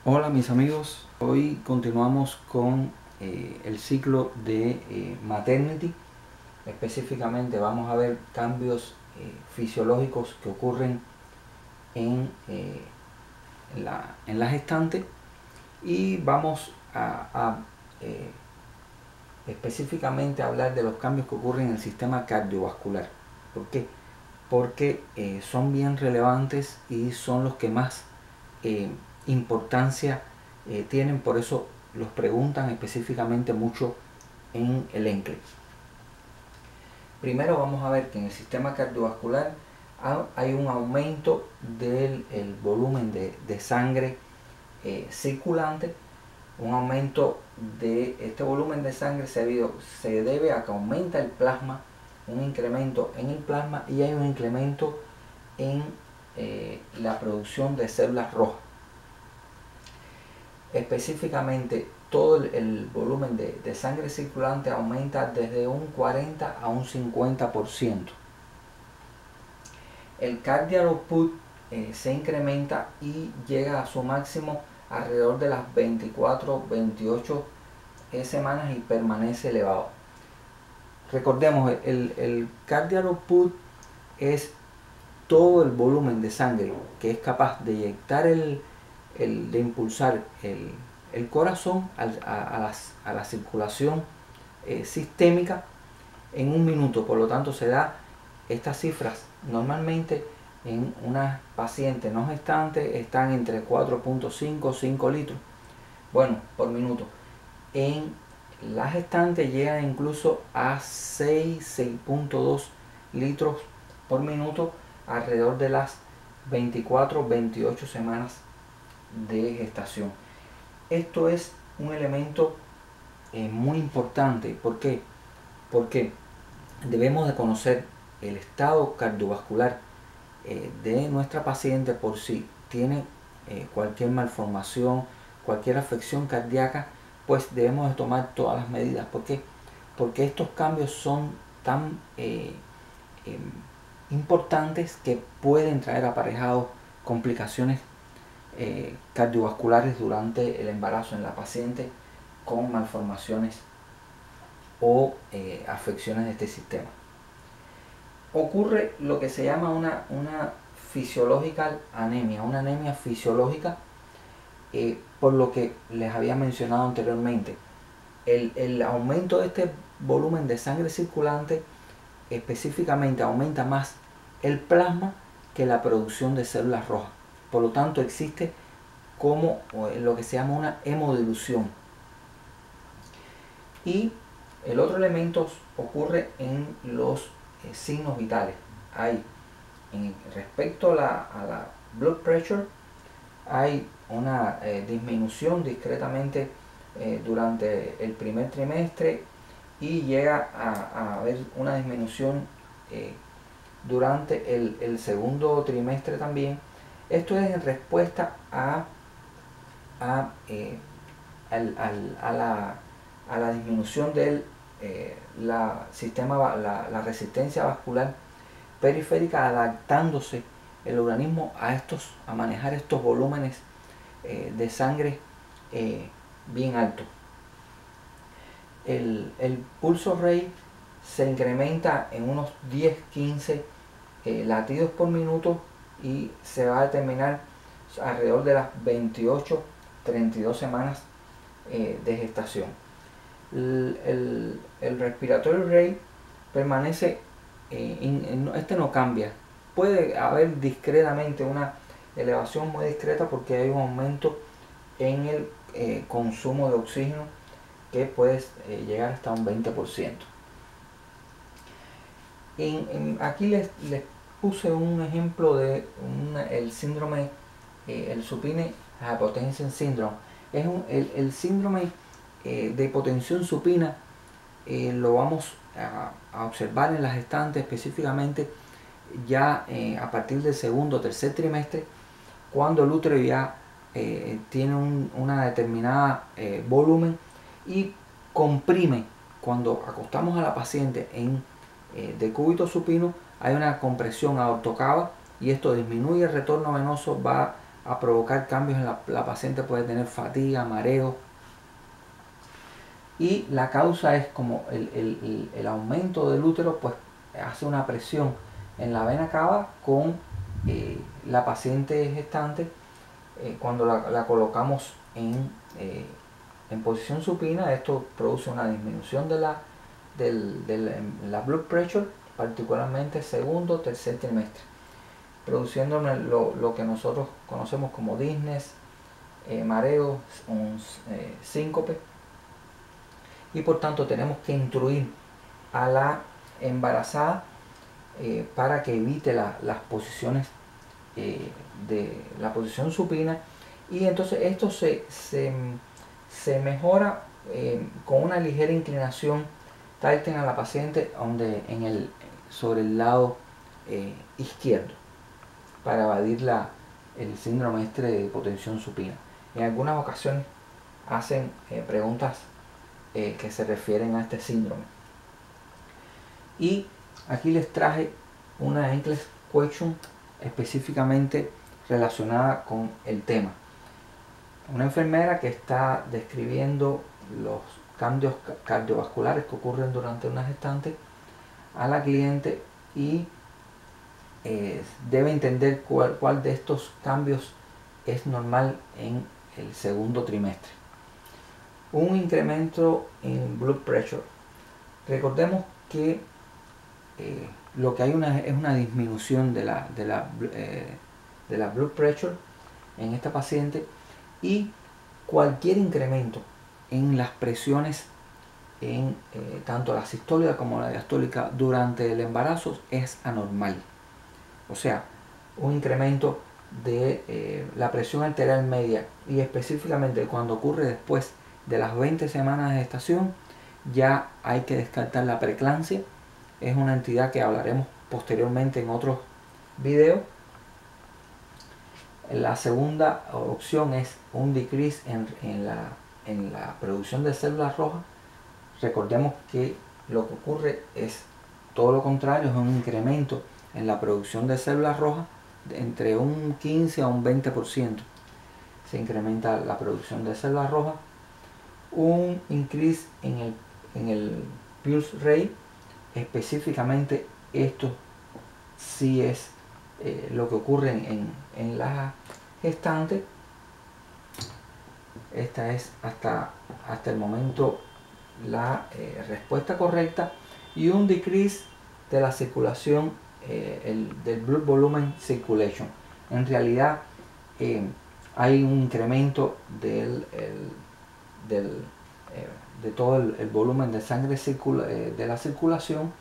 Hola mis amigos, hoy continuamos con el ciclo de Maternity. Específicamente vamos a ver cambios fisiológicos que ocurren en la gestante y vamos a específicamente hablar de los cambios que ocurren en el sistema cardiovascular. ¿Por qué? Porque son bien relevantes y son los que más eh, importancia tienen, por eso los preguntan específicamente mucho en el ENCLE. Primero vamos a ver que en el sistema cardiovascular hay un aumento del volumen de sangre circulante. Un aumento de este volumen de sangre se debe a que aumenta el plasma, un incremento en el plasma, y hay un incremento en la producción de células rojas. Específicamente, todo el volumen de sangre circulante aumenta desde un 40 a un 50%. El cardiac output se incrementa y llega a su máximo alrededor de las 24-28 semanas y permanece elevado. Recordemos, el cardiac output es todo el volumen de sangre que es capaz de inyectar de impulsar el corazón a la circulación sistémica en un minuto. Por lo tanto, se da estas cifras normalmente en unas pacientes no gestantes están entre 4.5 o 5 litros, bueno, por minuto. En la gestante llega incluso a 6.2 litros por minuto alrededor de las 24-28 semanas de gestación. Esto es un elemento muy importante. ¿Por qué? Porque debemos de conocer el estado cardiovascular de nuestra paciente por si tiene cualquier malformación, cualquier afección cardíaca, pues debemos de tomar todas las medidas. ¿Por qué? Porque estos cambios son tan importantes que pueden traer aparejados complicaciones cardiovasculares durante el embarazo en la paciente con malformaciones o afecciones de este sistema. Ocurre lo que se llama una physiological anemia, una anemia fisiológica, por lo que les había mencionado anteriormente. El aumento de este volumen de sangre circulante específicamente aumenta más el plasma que la producción de células rojas. Por lo tanto, existe como lo que se llama una hemodilución. Y el otro elemento ocurre en los signos vitales. Hay, respecto a la blood pressure, hay una disminución discretamente durante el primer trimestre y llega a haber una disminución durante el segundo trimestre también. Esto es en respuesta a la disminución del la resistencia vascular periférica, adaptándose el organismo a manejar estos volúmenes de sangre bien altos. El pulso rate se incrementa en unos 10-15 latidos por minuto y se va a determinar alrededor de las 28-32 semanas de gestación. El respiratory rate permanece, este no cambia. Puede haber discretamente una elevación muy discreta porque hay un aumento en el consumo de oxígeno que puede llegar hasta un 20%. Aquí les puse un ejemplo de el síndrome, el supine hypotension syndrome. Es el síndrome de hipotensión supina. Lo vamos a observar en las gestantes, específicamente ya a partir del segundo o tercer trimestre, cuando el útero ya tiene una determinada volumen y comprime. Cuando acostamos a la paciente en decúbito supino, hay una compresión aortocava y esto disminuye el retorno venoso, va a provocar cambios en la paciente, puede tener fatiga, mareo. Y la causa es como el aumento del útero, pues hace una presión en la vena cava con la paciente gestante. Cuando la colocamos en posición supina, esto produce una disminución de la blood pressure, particularmente segundo o tercer trimestre, produciendo lo que nosotros conocemos como disness, mareo, síncope, y por tanto tenemos que instruir a la embarazada para que evite las posiciones de la posición supina, y entonces esto se mejora con una ligera inclinación tighten a la paciente sobre el lado izquierdo, para evadir el síndrome de hipotensión supina. En algunas ocasiones hacen preguntas que se refieren a este síndrome. Y aquí les traje una NCLEX question específicamente relacionada con el tema. Una enfermera que está describiendo los cambios cardiovasculares que ocurren durante una gestante a la cliente, y debe entender cuál de estos cambios es normal en el segundo trimestre. Un incremento en blood pressure. Recordemos que lo que hay es una disminución de la blood pressure en esta paciente, y cualquier incremento en las presiones en tanto la sistólica como la diastólica durante el embarazo es anormal. O sea, un incremento de la presión arterial media, y específicamente cuando ocurre después de las 20 semanas de gestación, ya hay que descartar la preeclampsia. Es una entidad que hablaremos posteriormente en otros videos. La segunda opción es un decrease en la producción de células rojas. Recordemos que lo que ocurre es todo lo contrario, es un incremento en la producción de células rojas de entre un 15 a un 20%. Se incrementa la producción de células rojas. Un increase en el pulse rate, específicamente esto sí es lo que ocurre en la gestante. Esta es hasta el momento la respuesta correcta. Y un decrease de la circulación, del blood volumen circulation. En realidad hay un incremento de todo el volumen de sangre de la circulación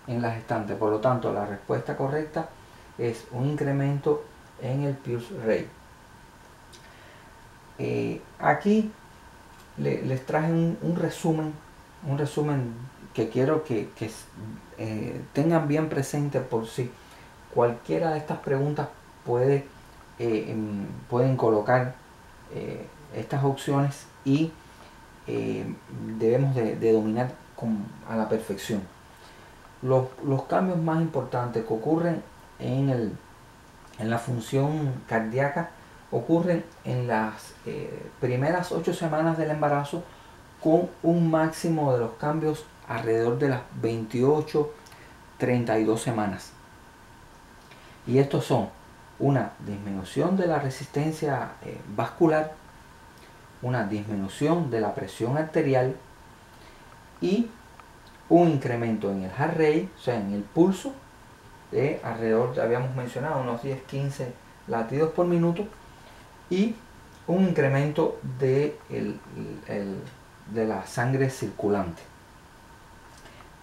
en la gestante. Por lo tanto, la respuesta correcta es un incremento en el pulse rate. Aquí les traje un resumen que quiero que tengan bien presente, por si cualquiera de estas preguntas pueden colocar estas opciones, y debemos de dominar a la perfección. Los cambios más importantes que ocurren en la función cardíaca ocurren en las primeras 8 semanas del embarazo, con un máximo de los cambios alrededor de las 28-32 semanas. Y estos son una disminución de la resistencia vascular, una disminución de la presión arterial, y un incremento en el heart rate, o sea, en el pulso, de alrededor, habíamos mencionado, unos 10-15 latidos por minuto, y un incremento de la sangre circulante.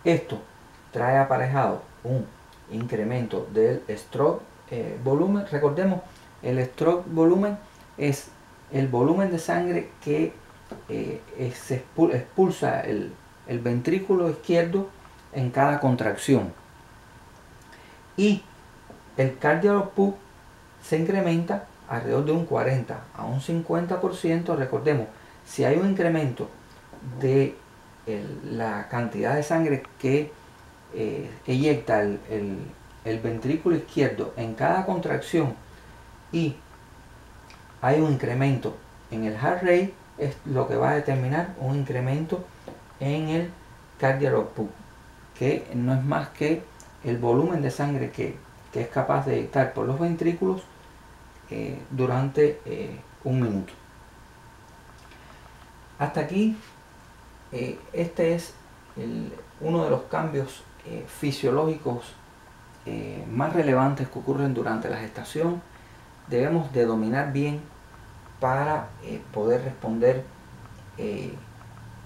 Esto trae aparejado un incremento del stroke volumen. Recordemos, el stroke volumen es el volumen de sangre que se expulsa el ventrículo izquierdo en cada contracción, y el cardiac output se incrementa alrededor de un 40 a un 50%. Recordemos, si hay un incremento de la cantidad de sangre que eyecta el ventrículo izquierdo en cada contracción, y hay un incremento en el heart rate, es lo que va a determinar un incremento en el cardiac output, que no es más que el volumen de sangre que es capaz de eyectar por los ventrículos durante un minuto. Hasta aquí, este es uno de los cambios fisiológicos más relevantes que ocurren durante la gestación. Debemos de dominar bien para poder responder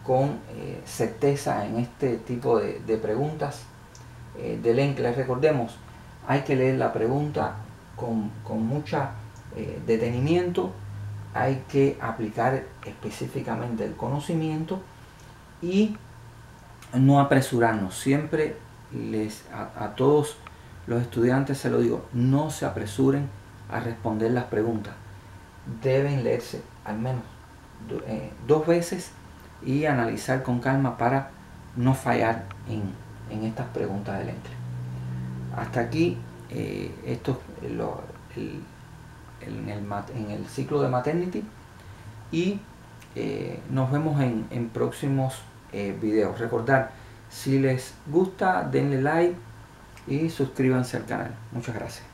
con certeza en este tipo de preguntas del ENCLE. Les recordemos, hay que leer la pregunta con mucha detenimiento, hay que aplicar específicamente el conocimiento y no apresurarnos. Siempre a todos los estudiantes se lo digo, no se apresuren a responder las preguntas. Deben leerse al menos 2 veces y analizar con calma para no fallar en estas preguntas del ENCLE. Hasta aquí esto en el ciclo de Maternity, y nos vemos en próximos videos. Recordar, si les gusta, denle like y suscríbanse al canal. Muchas gracias.